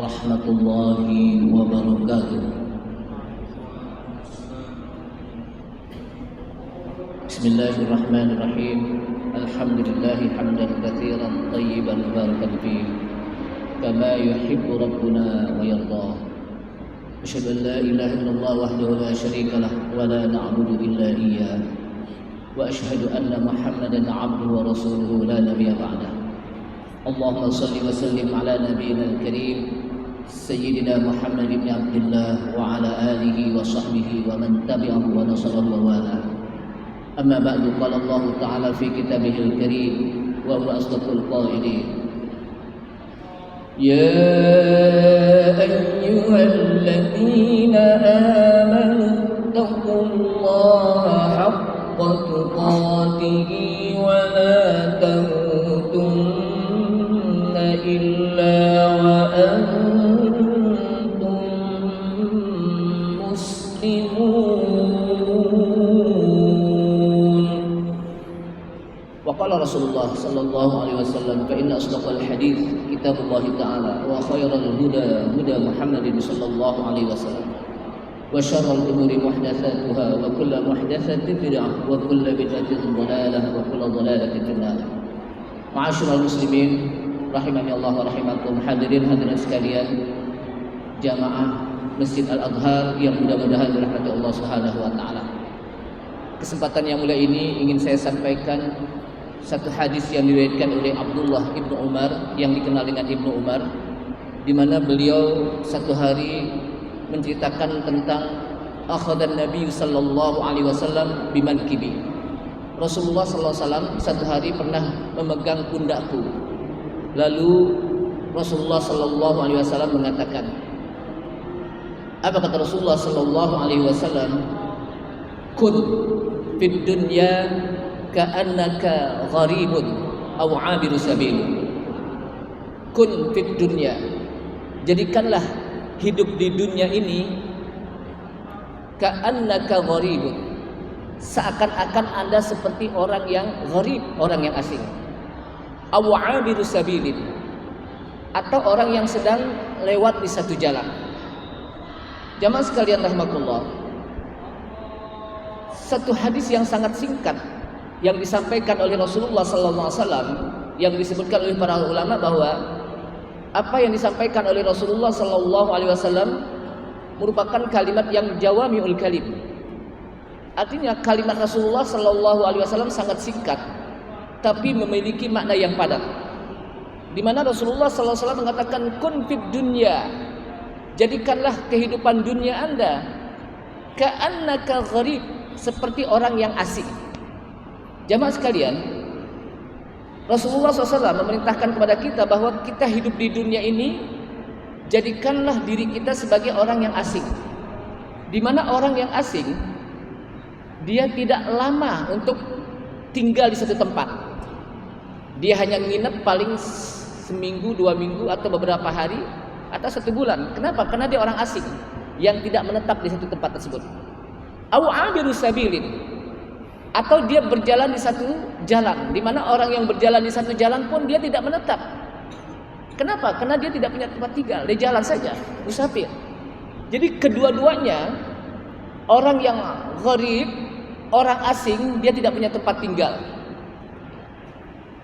warahmatullahi wabarakatuh. Bismillahirrahmanirrahim. Alhamdulillahi hamdan katsiran thayyiban mubarakan fihi kama yuhibbu rabbuna wa yardah. Asyhadu an la ilaha illallah wahdahu la syarika lah wa la na'budu illa iyyah. Wa asyhadu anna Muhammadan 'abduhu wa rasuluhu la nabiyya ba'dah. Allahumma shalli wa sallim ala nabiyyina al-karim sayyidina Muhammad ibn Abdullah wa ala alihi wa sahbihi wa man tabi'ahu wa nasarahu wa wala. Amma ba'du, qala Allah ta'ala fi kitabihil karim wa huwa asdaqul qailin. Ya ayyuhalladzina amanu taqullaha haqqa tuqatih wa la tamutunna illa wa antum muslimun. Wa qala Rasulullah sallallahu alaihi wasallam, fa inna asdaqal hadits kitabullah ta'ala wa khairal huda huda Muhammadin sallallahu alaihi wasallam wa syarrul umuri muhdatsatuha wa kullu muhdatsatin bid'ah wa kullu bid'atin dhalalah wa kullu dhalalatin finnar. Ma'asyiral muslimin rahimani Allah wa rahimakum, hadirin hadirat sekalian, jamaah Masjid Al-Azhar yang mudah-mudahan dirahmati Allah Subhanahu wa taala. Kesempatan yang mulia ini ingin saya sampaikan satu hadis yang diriwayatkan oleh Abdullah ibnu Umar yang dikenal dengan Ibnu Umar, di mana beliau satu hari menceritakan tentang akhadhan Nabi sallallahu alaihi wasallam bimankibi. Rasulullah sallallahu alaihi wasallam satu hari pernah memegang pundakku. Lalu Rasulullah sallallahu alaihi wasallam mengatakan, apa kata Rasulullah sallallahu alaihi wasallam? Kun fid dunya ka'annaka gharibun aw 'abiru sabil. Kun fid dunya, jadikanlah hidup di dunia ini ka'annaka gharibun, seakan-akan Anda seperti orang yang gharib, orang yang asing, aw 'abiru sabil, atau orang yang sedang lewat di satu jalan. Jamaah sekalian rahimakumullah, satu hadis yang sangat singkat yang disampaikan oleh Rasulullah sallallahu alaihi wasallam, yang disebutkan oleh para ulama bahwa apa yang disampaikan oleh Rasulullah sallallahu alaihi wasallam merupakan kalimat yang jawami'ul kalim. Artinya kalimat Rasulullah sallallahu alaihi wasallam sangat singkat tapi memiliki makna yang padat. Di mana Rasulullah sallallahu alaihi wasallam mengatakan kun fid dunya, jadikanlah kehidupan dunia Anda ka'annaka gharib, seperti orang yang asing. Jamaah sekalian, Rasulullah SAW memerintahkan kepada kita bahwa kita hidup di dunia ini, jadikanlah diri kita sebagai orang yang asing. Di mana orang yang asing, dia tidak lama untuk tinggal di satu tempat. Dia hanya nginep paling seminggu, 2 minggu, atau beberapa hari, atau 1 bulan. Kenapa? Karena dia orang asing yang tidak menetap di satu tempat tersebut. Aw 'abiru sabilin, atau dia berjalan di satu jalan, di mana orang yang berjalan di satu jalan pun dia tidak menetap. Kenapa? Karena dia tidak punya tempat tinggal, dia jalan saja, musafir. Jadi kedua-duanya, orang yang gharib, orang asing, dia tidak punya tempat tinggal.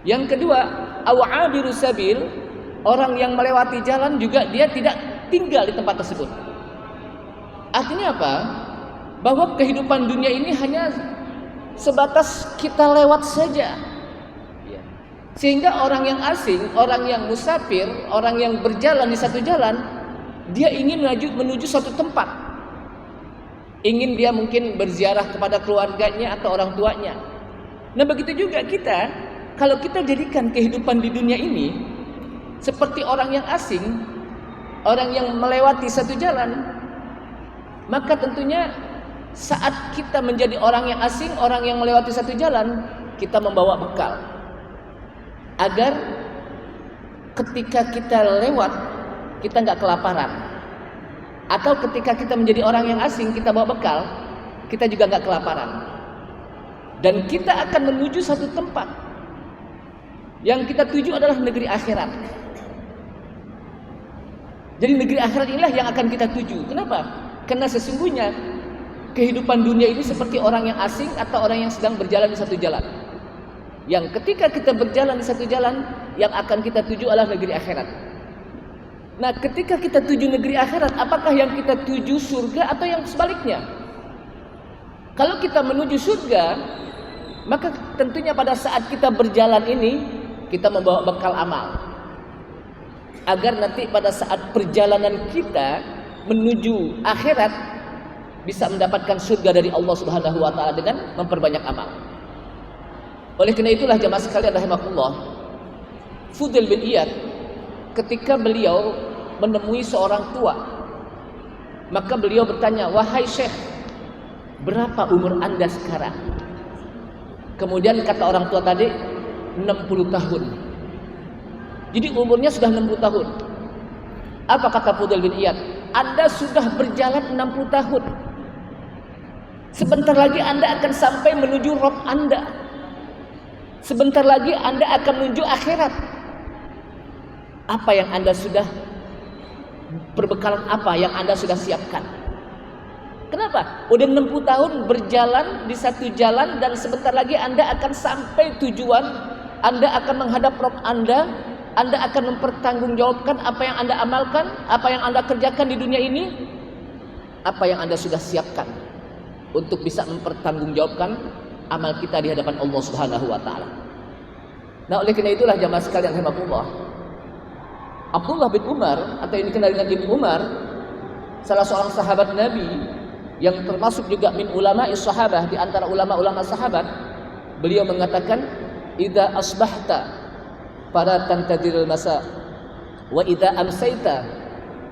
Yang kedua, aw 'abiru sabil, orang yang melewati jalan juga dia tidak tinggal di tempat tersebut. Artinya apa? Bahwa kehidupan dunia ini hanya sebatas kita lewat saja. Sehingga orang yang asing, orang yang musafir, orang yang berjalan di satu jalan, dia ingin menuju satu tempat. Ingin dia mungkin berziarah kepada keluarganya atau orang tuanya. Nah begitu juga kita, kalau kita jadikan kehidupan di dunia ini seperti orang yang asing, orang yang melewati satu jalan, maka tentunya saat kita menjadi orang yang asing, orang yang melewati satu jalan, kita membawa bekal agar ketika kita lewat, kita nggak kelaparan. Atau ketika kita menjadi orang yang asing, kita bawa bekal, kita juga nggak kelaparan. Dan kita akan menuju satu tempat yang kita tuju adalah negeri akhirat. Jadi negeri akhirat inilah yang akan kita tuju. Kenapa? Karena sesungguhnya kehidupan dunia ini seperti orang yang asing atau orang yang sedang berjalan di satu jalan. Yang ketika kita berjalan di satu jalan, yang akan kita tuju adalah negeri akhirat. Nah, ketika kita tuju negeri akhirat, apakah yang kita tuju surga atau yang sebaliknya? Kalau kita menuju surga, maka tentunya pada saat kita berjalan ini, kita membawa bekal amal. Agar nanti pada saat perjalanan kita menuju akhirat, bisa mendapatkan surga dari Allah Subhanahu wa taala dengan memperbanyak amal. Oleh karena itulah jemaah sekalian rahimakumullah, Fudail bin Iyad ketika beliau menemui seorang tua, maka beliau bertanya, "Wahai Syekh, berapa umur Anda sekarang?" Kemudian kata orang tua tadi, 60 tahun. Jadi umurnya sudah 60 tahun. Apa kata Fudail bin Iyad? Anda sudah berjalan 60 tahun. Sebentar lagi Anda akan sampai menuju Rabb Anda. Sebentar lagi Anda akan menuju akhirat. Apa yang Anda sudah, perbekalan apa yang Anda sudah siapkan? Kenapa? Udah 60 tahun berjalan di satu jalan dan sebentar lagi Anda akan sampai tujuan. Anda akan menghadap Rabb Anda. Anda akan mempertanggungjawabkan apa yang Anda amalkan, apa yang Anda kerjakan di dunia ini. Apa yang Anda sudah siapkan untuk bisa mempertanggungjawabkan amal kita di hadapan Allah Subhanahu wa taala. Nah, oleh karena itulah jamaah sekalian rahimakumullah, Abdullah bin Umar atau yang dikenal dengan Ibnu Umar, salah seorang sahabat Nabi yang termasuk juga min ulama'is sahabah, di antara ulama-ulama sahabat, beliau mengatakan, "Idza asbahta fala tantadirul masa wa idza amsayta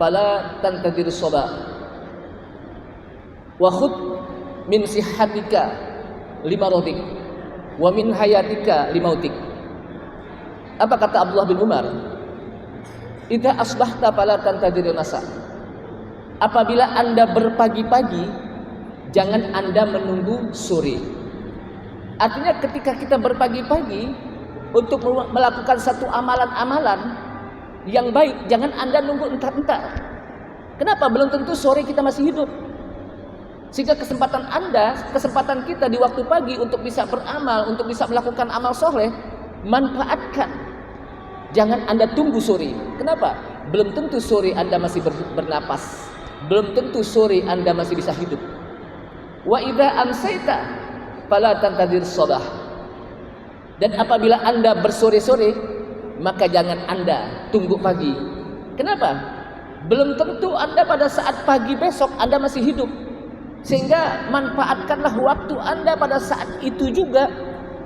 fala tantadirus sabah wa khudh min sihhatika limarodik wa min hayatika limautik." Apa kata Abdullah bin Umar? Idza asbahta fala tantadirun nasa. Apabila Anda berpagi-pagi, jangan Anda menunggu sore. Artinya ketika kita berpagi-pagi untuk melakukan satu amalan-amalan yang baik, jangan Anda nunggu entar-entar. Kenapa? Belum tentu sore kita masih hidup. Sehingga kesempatan Anda, kesempatan kita di waktu pagi untuk bisa beramal, untuk bisa melakukan amal soleh, manfaatkan. Jangan Anda tunggu sore. Kenapa? Belum tentu sore Anda masih bernapas. Belum tentu sore Anda masih bisa hidup. Wa idza amsayta fala tantadir sabah. Dan apabila Anda bersore-sore, maka jangan Anda tunggu pagi. Kenapa? Belum tentu Anda pada saat pagi besok Anda masih hidup. Sehingga manfaatkanlah waktu Anda pada saat itu juga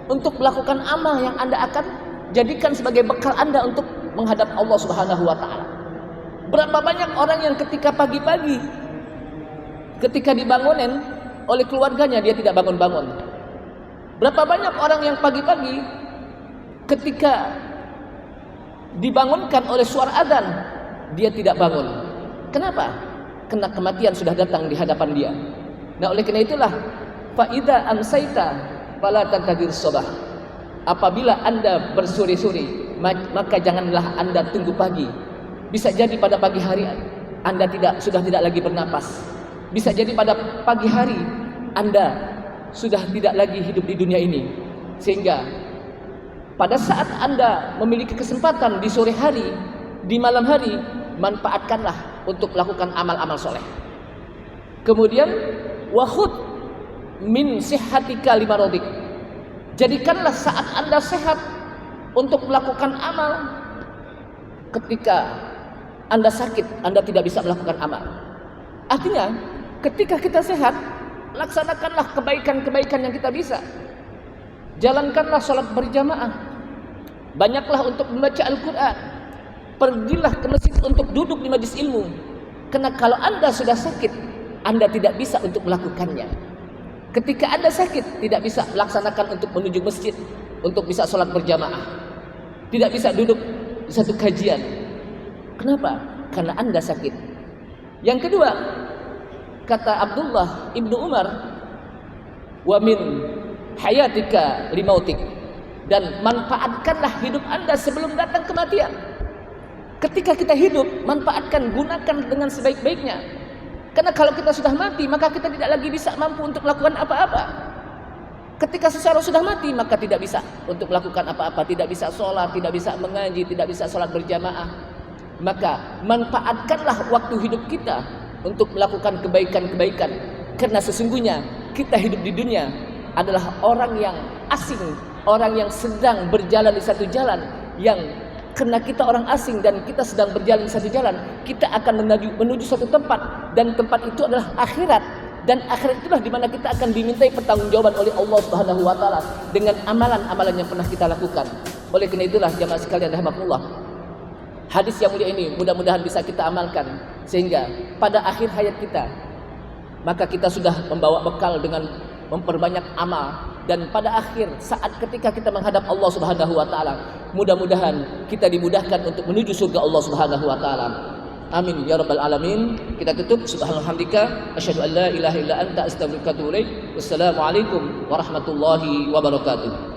untuk melakukan amal yang Anda akan jadikan sebagai bekal Anda untuk menghadap Allah Subhanahu wa taala. Berapa banyak orang yang ketika pagi-pagi, ketika dibangunin oleh keluarganya, dia tidak bangun-bangun. Berapa banyak orang yang pagi-pagi ketika dibangunkan oleh suara adzan, dia tidak bangun. Kenapa? Karena kematian sudah datang di hadapan dia. Nah, oleh karena itulah, fa idza amsayta fala tantadir sabah. Apabila Anda bersore-sore, maka janganlah Anda tunggu pagi. Bisa jadi pada pagi hari Anda sudah tidak lagi bernapas. Bisa jadi pada pagi hari Anda sudah tidak lagi hidup di dunia ini. Sehingga pada saat Anda memiliki kesempatan di sore hari, di malam hari, manfaatkanlah untuk melakukan amal-amal soleh. Kemudian wa khudh min sihhatika limarodik. Jadikanlah saat Anda sehat untuk melakukan amal. Ketika Anda sakit, Anda tidak bisa melakukan amal. Artinya, ketika kita sehat, laksanakanlah kebaikan-kebaikan yang kita bisa. Jalankanlah sholat berjamaah. Banyaklah untuk membaca Al-Quran. Pergilah ke masjid untuk duduk di majlis ilmu. Karena kalau Anda sudah sakit, Anda tidak bisa untuk melakukannya. Ketika Anda sakit, tidak bisa melaksanakan untuk menuju masjid, untuk bisa sholat berjamaah. Tidak bisa duduk di satu kajian. Kenapa? Karena Anda sakit. Yang kedua, kata Abdullah ibnu Umar, wa min hayatika limautik. Dan manfaatkanlah hidup Anda sebelum datang kematian. Ketika kita hidup, manfaatkan, gunakan dengan sebaik-baiknya. Karena kalau kita sudah mati, maka kita tidak lagi bisa mampu untuk melakukan apa-apa. Ketika seseorang sudah mati, maka tidak bisa untuk melakukan apa-apa. Tidak bisa sholat, tidak bisa mengaji, tidak bisa sholat berjamaah. Maka manfaatkanlah waktu hidup kita untuk melakukan kebaikan-kebaikan. Karena sesungguhnya kita hidup di dunia adalah orang yang asing, orang yang sedang berjalan di satu jalan, yang karena kita orang asing dan kita sedang berjalan di satu jalan, kita akan menuju suatu tempat, dan tempat itu adalah akhirat. Dan akhirat itulah di mana kita akan dimintai pertanggungjawaban oleh Allah Subhanahu wa taala dengan amalan-amalan yang pernah kita lakukan. Oleh karena itulah jamaah sekalian rahimakumullah, hadis yang mulia ini mudah-mudahan bisa kita amalkan sehingga pada akhir hayat kita maka kita sudah membawa bekal dengan memperbanyak amal, dan pada akhir saat ketika kita menghadap Allah Subhanahu wa taala, mudah-mudahan kita dimudahkan untuk menuju surga Allah Subhanahu wa taala. Amin ya rabbal alamin. Kita tutup subhanalhamdika asyhadu an la ilaha illa anta astaghfiruka wa atubu ilaik. Wassalamualaikum warahmatullahi wabarakatuh.